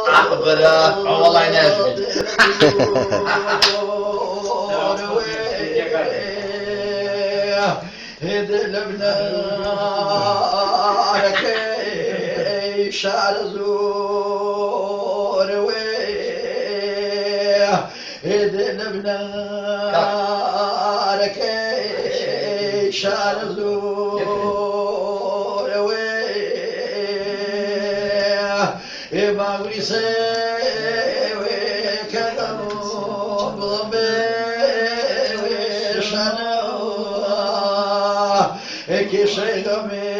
أخبره والله نازل هدلبنا كي شعر زور هدلبنا كي شعر زور باغري سوي كلام ضمي شنا كي شيغمي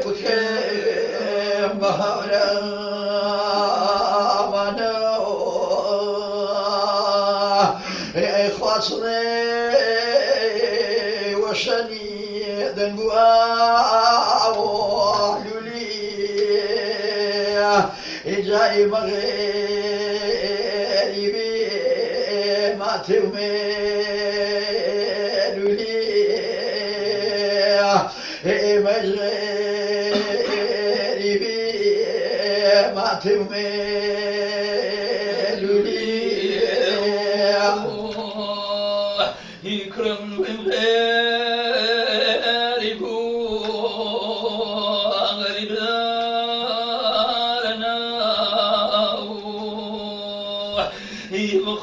بكم بهرا وانا يا اخواتي وشني ذنبوا جاي مغيبي ما تميل لي مغيبي ما تميل لي يكرم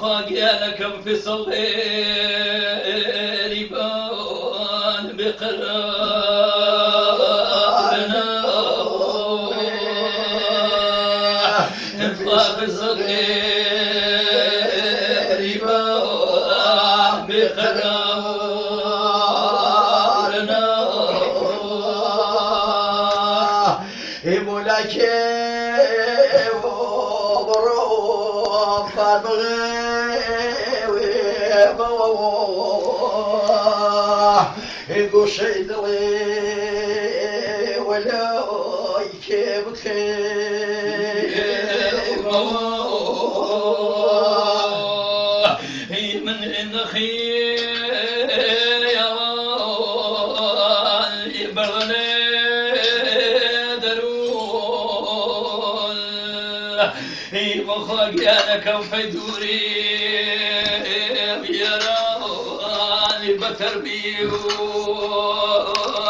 خاقيانكم في صغير بان بقرارنا في صغير بان بقرارنا مولاكي وبروم فارمغي يقول شيء ضوي ولا يكبك من الخير يا برني درول وخاقيانك في دوري بتربيه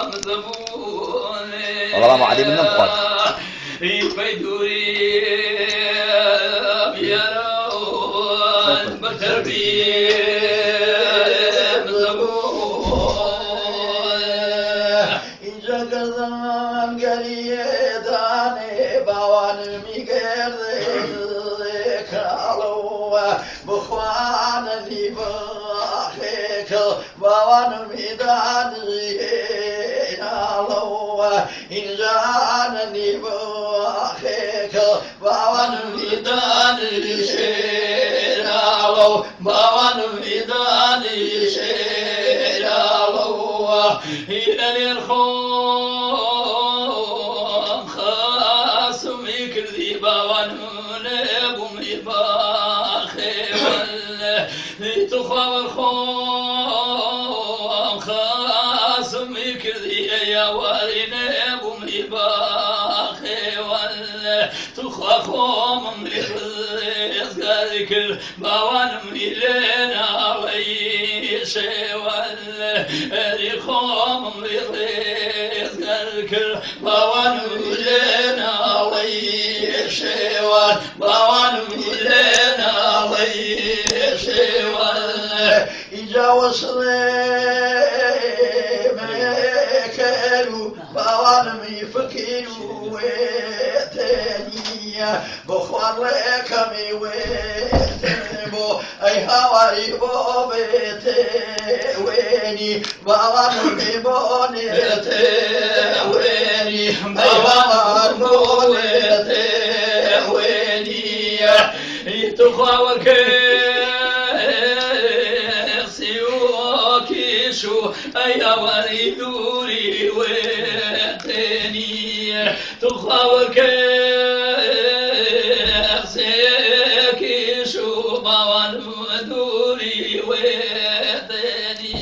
مزبون والله ما عادي منهم قوات يفيدوري يرون بتربيه مزبون إنجا قزان قريداني باوان ميقرد كالو بخوان ذيبا باوان ميدان ينالو إن جانني بواخيك باوان ميدان ينالو باوان ميدان ينالو إلى الخوم خاصم يكذي باوان نبوم يباخي تخوى الخوم خاصم يكذي يا وارين ابو مباخي تخوى خوم مخلص ذكر باوان ميلنا ويشي ريخوم مخلص ذكر باوان ميلنا ويشي باوان ميلنا ويشي يجاوز مكانو باوانم يفكروا ويتانية بخوان لكمي ويتنبو اي هواري بوبيتويني باوانم يبونيتويني باوانم بوبيتويني تخوى شو أي وريدوري وتاني تخاور كأسك شو باوان دوري وتاني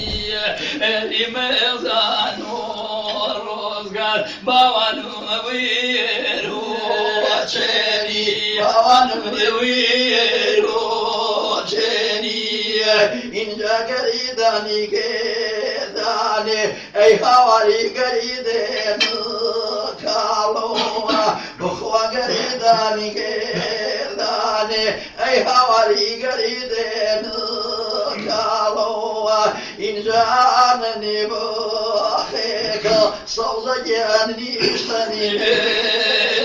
لماذا نور روزقال باوان ویرو چنی باوانم ویرو چنی اینجا گریدانی گردانی ای هواری گریدن کالو بخوا گریدانی گردانی ای هواری گریدن کالو اینجا ننی بخیک سوزگیان نیشتنی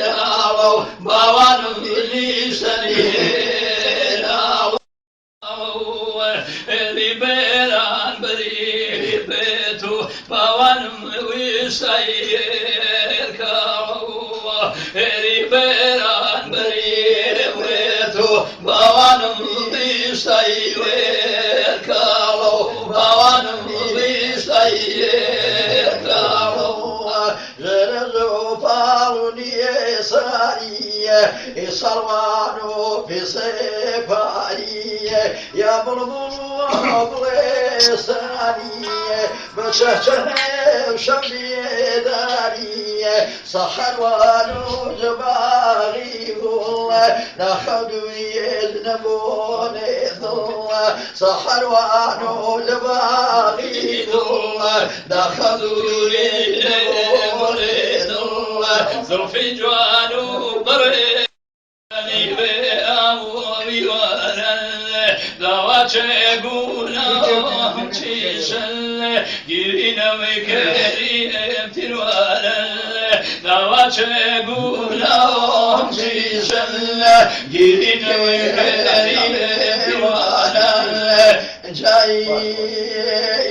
راو باوانم نیشتنی راو liberan beri betu bawanım wisayir kawa liberan beri betu bawanım wisayir kawa bawanım wisayir kawa jerezo paluniye sariye sarvano pise pariye ya bulbul saniye بشهر شمي دارية صحر ونوج باغي ظلة ناخدو يذنبون ظلة صحر ونوج باغي ظلة ناخدو يذنبون ظلة زلفي جوانو بري Çeguna çişelle girine ve kerim tirvale dava çeguna çişelle girine ve kerim tirvale cay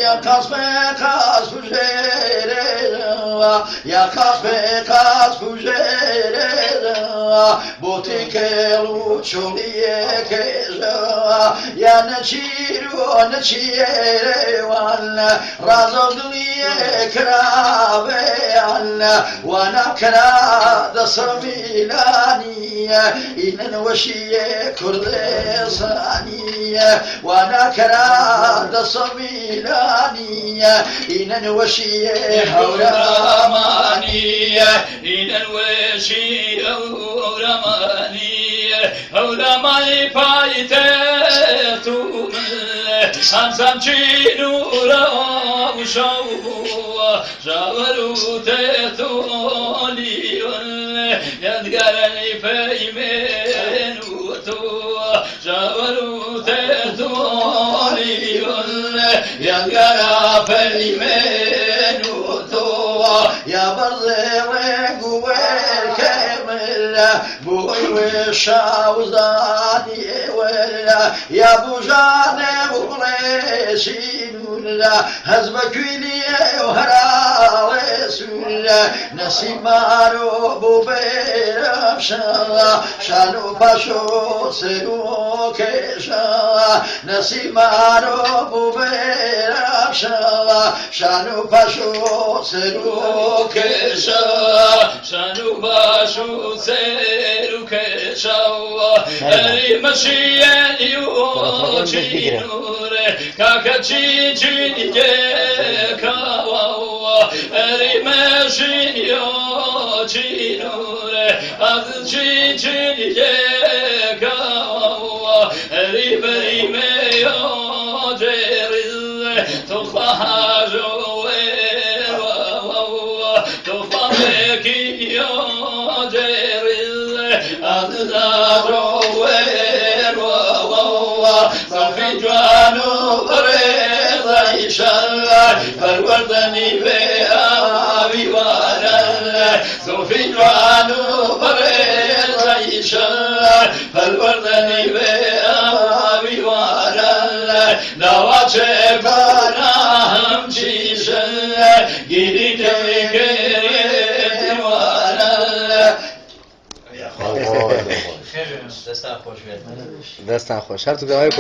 ya kasme kas fujere ya kasme kas fujere botike luçuliye keja ya nachiru nachire wala razodliye krabe alla wana kra da samilaniye inen washiye kurdesaniye wana kra da samilaniye inen washiye hawramaniye inen washiye hawramaniye hawramani paytetu Ansam çinura uşağı Şavaru tetoli Yadgarani peymenutu Şavaru tetoli Yadgara peymenutu Ya barzere guver kemel Buy ve şavzani vela Ya bu jane Resulullah Hazbek viliye uhra Resulullah Nasimaro bu berafşallah Şanu paşo seru keşallah Nasimaro bu berafşallah Şanu paşo seru keşallah Şanu paşo seru keşallah Eri meşiyen yuçinure Kaka çiçinike kavawa Erimeşin yuçinure Az çiçinike kavawa Eriberime yuçeriz Tukhaju erwawa Tukhafeki yuçeriz Az zaru صافي جوانو بريضا يشالله فالوردني بآبي وانا صافي جوانو بريضا يشالله فالوردني بآبي وانا دواچه بانا همچي شالله گیری جوی گریم وانا دستن خوش هر تو که های